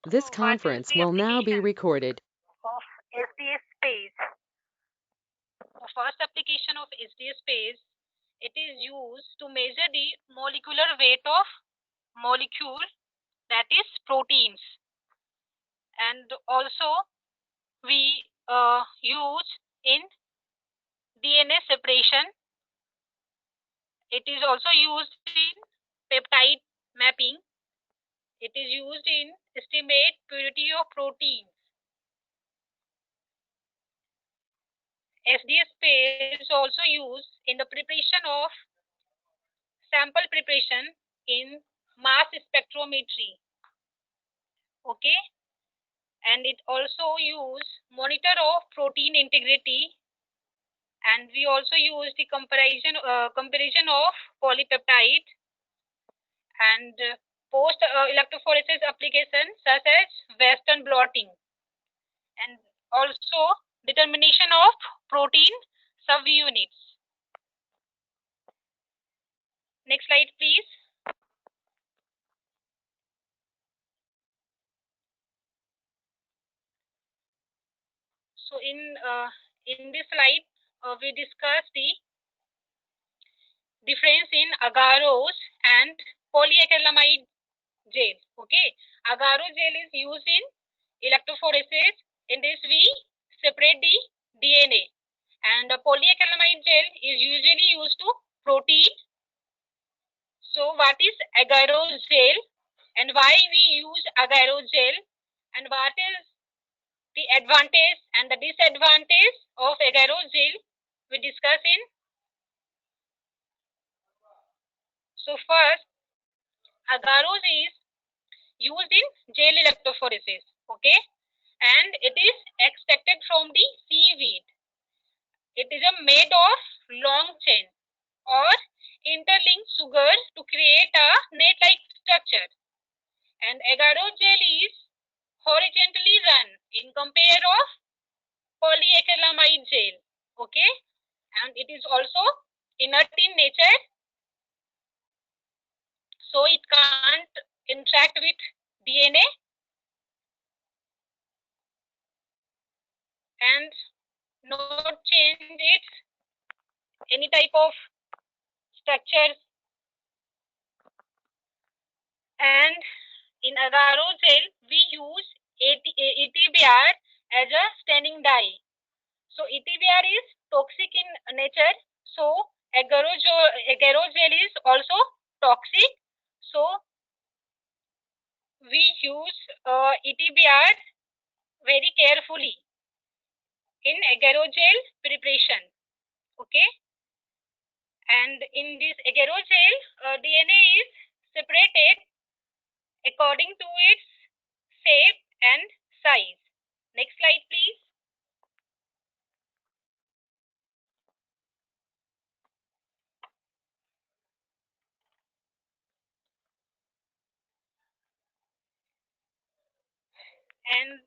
This What is conference the will now be application recorded. of SDS space? The first application of SDS space, it is used to measure the molecular weight of molecule, that is proteins, and also we use in DNA separation. It is also used in peptide mapping. It is used in estimate purity of proteins. SDS space is also used in the preparation of sample preparation in mass spectrometry. Okay, and it also use monitor of protein integrity, and we also use the comparison of polypeptide and post electrophoresis applications such as Western blotting, and also determination of protein subunits. Next slide, please. So in this slide, we discuss the difference in agarose and polyacrylamide gel. Okay, agarose gel is used in electrophoresis. In this, we separate the DNA, and the polyacrylamide gel is usually used to protein. So, what is agarose gel, and why we use agarose gel, and what is the advantage and the disadvantage of agarose gel? We discuss in. So, first, agarose is used in gel electrophoresis. Okay, and it is extracted from the seaweed. It is a made of long chain or interlinked sugars to create a net-like structure. And agarose gel is horizontally run in compare of polyacrylamide gel. Okay, and it is also inert in nature, so it can't interact with DNA and not change its any type of structures. And in agarose gel, we use ETBR as a staining dye. So ETBR is toxic in nature. So agarose gel is also toxic. So we use ETBR very carefully in agarose gel preparation. Okay, and in this agarose gel, DNA is separated according to its shape and size. Next slide, please. And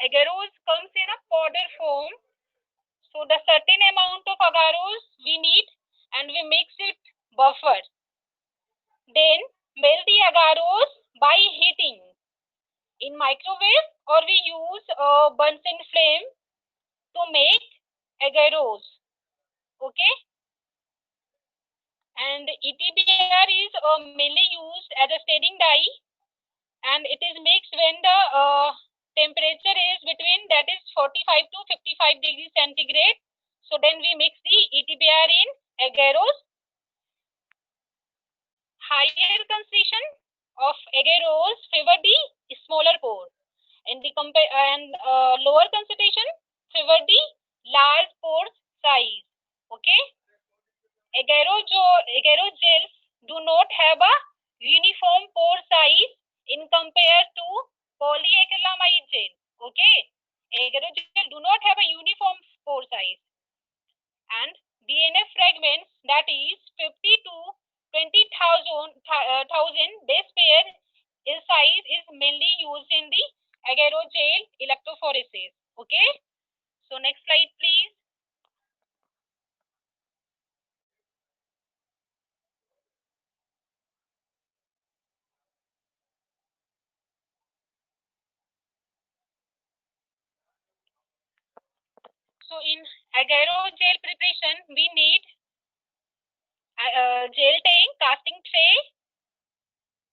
agarose comes in a powder form. So the certain amount of agarose we need, and we mix it buffer. Then melt the agarose by heating in microwave, or we use Bunsen flame to make agarose. Okay, and ETBR is mainly used as a staining dye, and it is mixed when the temperature is between, that is 45 to 55 degrees centigrade. So then we mix the ETBR in agarose. Higher concentration of agarose favor the smaller pore, and lower concentration favor the large pore size. Okay, agarose gels do not have a uniform pore size in compare to polyacrylamide gel. Okay, agarose gel do not have a uniform pore size, and DNA fragments, that is 50 to 20,000 base pair size, is mainly used in the agarose gel electrophoresis. Okay, so next slide, please. So in agarogel preparation, we need gel tank, casting tray,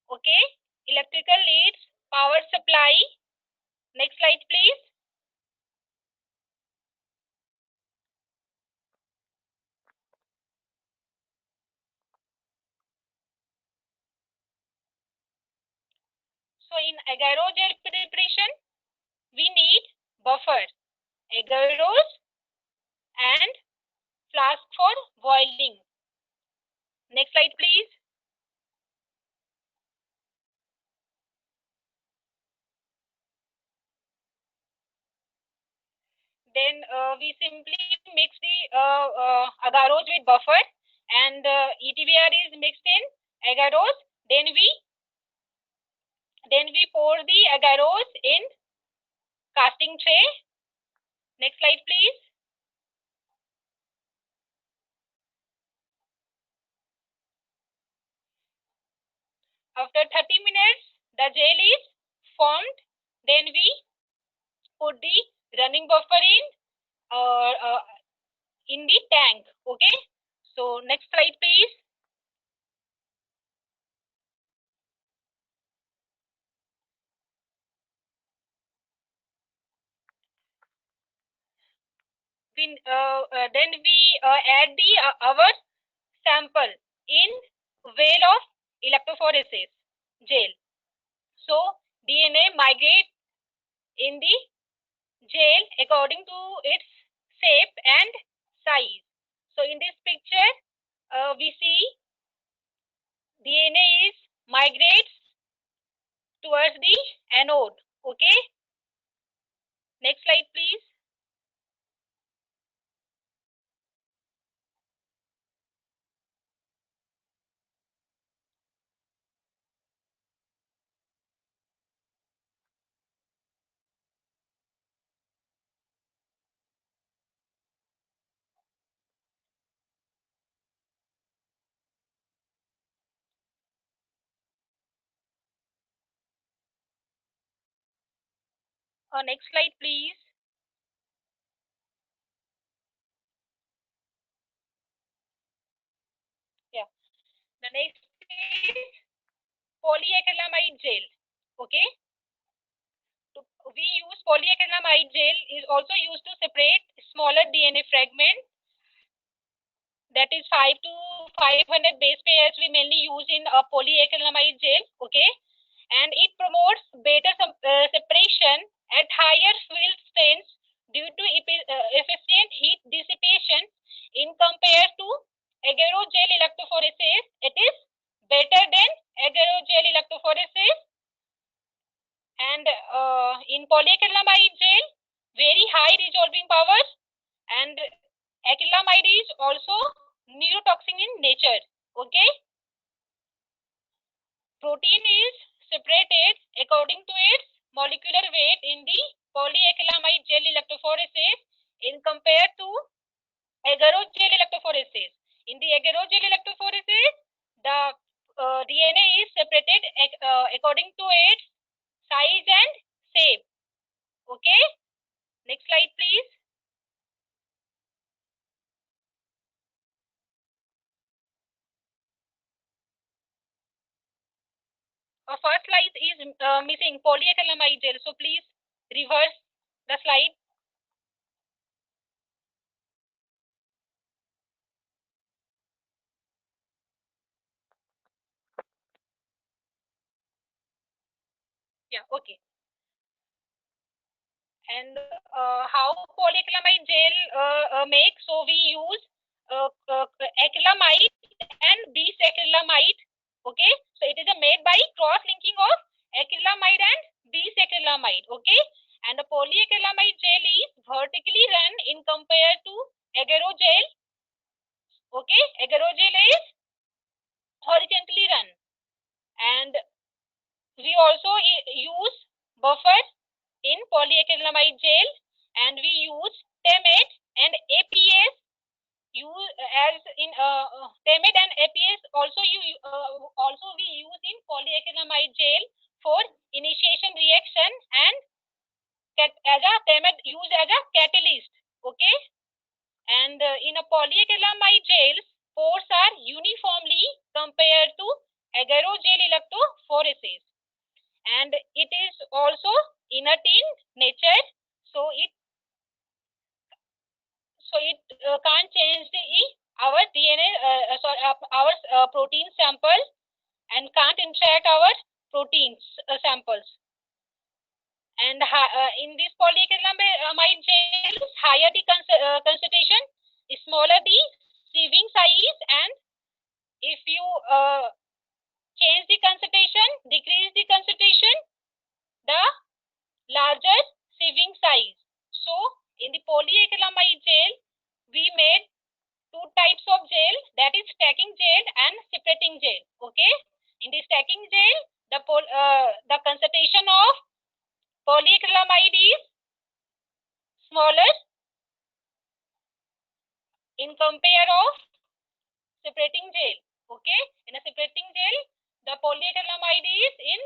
okay, electrical leads, power supply. Next slide, please. So in agarogel preparation, we need buffer, agarose, and flask for boiling. Next slide, please. Then we simply mix the agarose with buffer, and ETBR is mixed in agarose. Then we pour the agarose in casting tray. Next slide, please. After 30 minutes, the gel is formed. Then we put the running buffer in the tank. Okay. So next slide, please. Then we add the our sample in well of electrophoresis gel. So DNA migrate in the gel according to its shape and size. So in this picture, we see DNA is migrates towards the anode. Okay. Next slide, please. Next slide, please. Yeah. The next is polyacrylamide gel. Okay. We use polyacrylamide gel is also used to separate smaller DNA fragments, that is 5 to 500 base pairs we mainly use in polyacrylamide gel. Okay. And it promotes better separation at higher field strengths due to efficient heat dissipation in compared to agarogel electrophoresis. It is better than agarogel electrophoresis. And in polyacrylamide gel, very high resolving powers, and acrylamide is also neurotoxin in nature. Okay. Protein is separated according to its molecular weight in the polyacrylamide gel electrophoresis in compared to agarogel electrophoresis. In the agarogel electrophoresis, the DNA is separated according to its size and shape. Okay. Next slide, please. First slide is missing polyacrylamide gel. So please reverse the slide. Yeah. Okay. And how polyacrylamide gel make? So we use acrylamide and bisacrylamide. Okay. So it is made by cross-linking of acrylamide and bisacrylamide. Okay. And the polyacrylamide gel is vertically run in compared to agarogel. Okay. Agarogel is horizontally run. And we also use buffer in polyacrylamide gel, and we use TEMET and APS. As in TEMET and APS also we use in polyacrylamide gel for initiation reaction, and as a TEMET used as a catalyst. Okay, and in a polyacrylamide gels, pores are uniformly compared to agarogel electrophoresis, and it is also inert in nature, so it can't change our DNA, our protein sample, and can't interact our proteins samples. And in this polyacrylamide gels, higher the concentration, smaller the sieving size, and if you change the concentration, decrease the concentration, the larger sieving size. So in the polyacrylamide gel, we made two types of gel, that is stacking gel and separating gel. Okay, in the stacking gel, the concentration of polyacrylamide is smaller in compare of separating gel. Okay, in a separating gel, the polyacrylamide is in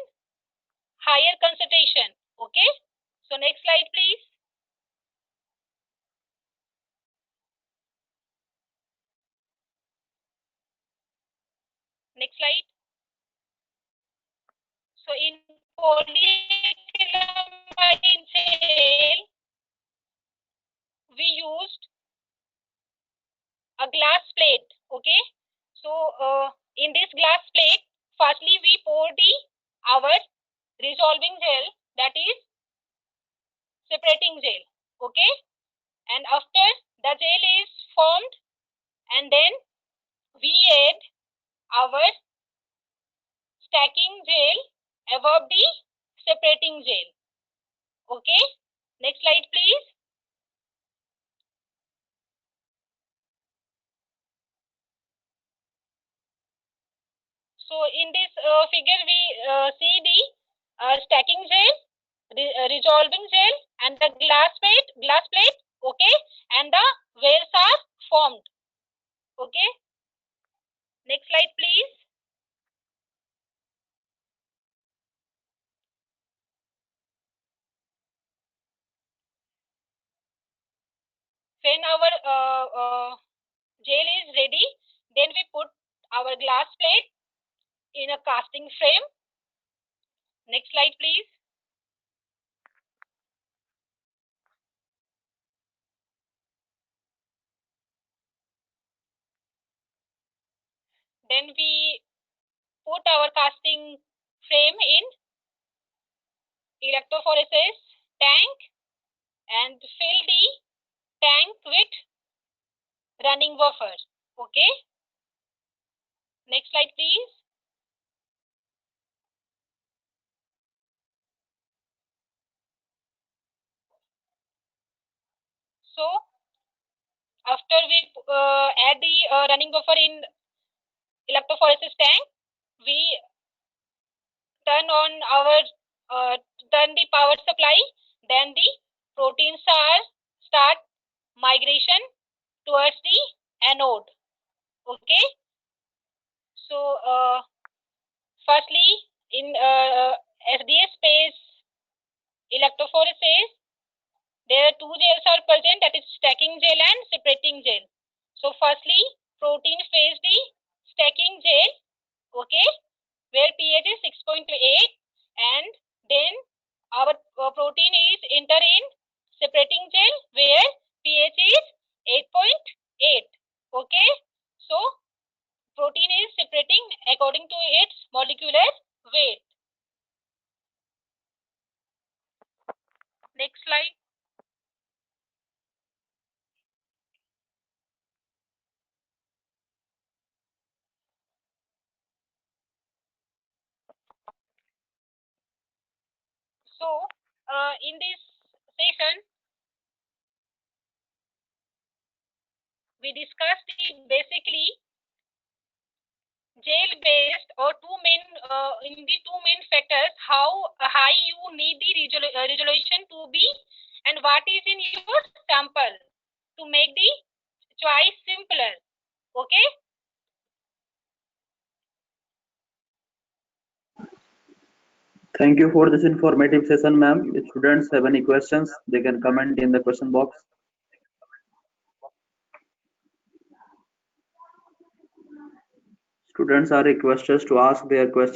higher concentration. Okay, so next slide please. Next slide. So in polyacrylamide gel, we used a glass plate. Okay, so in this glass plate, firstly we pour our resolving gel, that is separating gel. Okay, and after the gel is formed, and then we add our stacking gel above the separating gel. Okay, next slide please. So in this figure we see the stacking gel, resolving gel, and the glass plate. Okay, and the wells are formed. Okay, next slide please. When our gel is ready, then we put our glass plate in a casting frame. Next slide please. Then we put our casting frame in electrophoresis tank and fill the tank with running water. Okay, next slide please. So after we add the running buffer in electrophoresis tank, we turn on our turn the power supply, then the proteins are start migration towards the anode. Okay, so firstly in SDS phase electrophoresis, there are two gels are present, that is stacking gel and separating gel. So firstly, protein phase the stacking gel, okay, where pH is 6.8, and then our protein is enter in separating gel where pH is 8.8. Okay, so protein is separating according to its molecular weight. Next slide. So in this session we discussed basically gel based or in the two main factors, how high you need the resolution to be and what is in your sample to make the choice simpler. Okay, Thank you for this informative session, ma'am. If students have any questions, they can comment in the question box. Students are requested to ask their questions